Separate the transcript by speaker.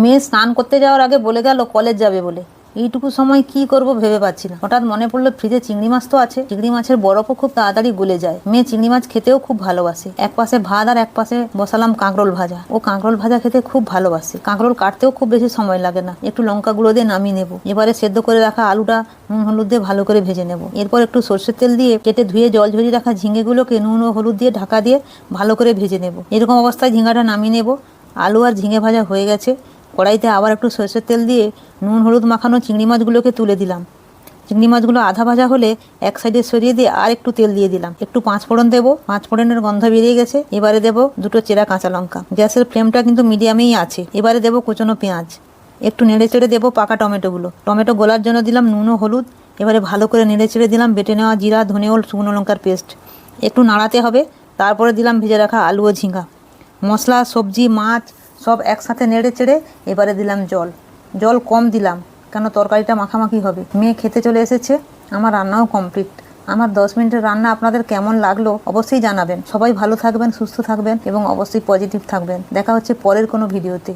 Speaker 1: মেয়ে স্নান করতে যাওয়ার আগে বলে গেল কলেজ যাবে বলে। এইটুকু সময় কি করব ভেবে পাচ্ছি না। হঠাৎ মনে পড়লো ফ্রিজে চিংড়ি মাছ তো আছে, চিংড়ি মাছের বরফও খুব তাড়াতাড়ি গলে যায়। মেয়ে চিংড়ি মাছ খেতেও খুব ভালোবাসে। এক পাশে ভাত আর এক পাশে বসালাম কাঁকরোল ভাজা। ও কাঁকরোল ভাজা খেতে খুব ভালোবাসে। কাঁকরোল কাটতেও খুব বেশি সময় লাগে না, একটু লঙ্কা গুঁড়ো দিয়ে নামিয়ে নেব। এবারে সেদ্ধ করে রাখা আলুটা নুন হলুদ দিয়ে ভালো করে ভেজে নেব। এরপর একটু সর্ষের তেল দিয়ে কেটে ধুয়ে জল ঝরিয়ে রাখা ঝিঙেগুলোকে নুন ও হলুদ দিয়ে ঢাকা দিয়ে ভালো করে ভেজে নেব। এরকম অবস্থায় ঝিঙাটা নামিয়ে নেব। আলু আর ঝিঙে ভাজা হয়ে গেছে। কড়াইতে আবার একটু সরষের তেল দিয়ে নুন হলুদ মাখানো চিংড়ি মাছগুলোকে তুলে দিলাম। চিংড়ি মাছগুলো আধা ভাজা হলে এক সাইডে সরিয়ে দিয়ে আর একটু তেল দিয়ে দিলাম। একটু পাঁচফোড়ন দেবো, পাঁচফোড়নের গন্ধ বেরিয়ে গেছে। এবারে দেবো দুটো চেরা কাঁচা লঙ্কা। গ্যাসের ফ্লেমটা কিন্তু মিডিয়ামেই আছে। এবারে দেবো কুচনো পেঁয়াজ। একটু নেড়ে চেড়ে দেবো পাকা টমেটোগুলো। টমেটো গলার জন্য দিলাম নুন ও হলুদ। এবারে ভালো করে নেড়ে চেড়ে দিলাম বেটে নেওয়া জিরা, ধনে ও শুকনো লঙ্কার পেস্ট। একটু নাড়াতে হবে। তারপরে দিলাম ভেজে রাখা আলু ও ঝিঙা। মশলা, সবজি, মাছ সব একসাথে নেড়ে চেড়ে এবারে দিলাম জল। জল কম দিলাম, কেন তরকারিটা মাখামাখি হবে। মেয়ে খেতে চলে এসেছে, আমার রান্নাও কমপ্লিট। আমার 10 মিনিটের রান্না আপনাদের কেমন লাগলো অবশ্যই জানাবেন। সবাই ভালো থাকবেন, সুস্থ থাকবেন এবং অবশ্যই পজিটিভ থাকবেন। দেখা হচ্ছে পরের কোনো ভিডিওতে।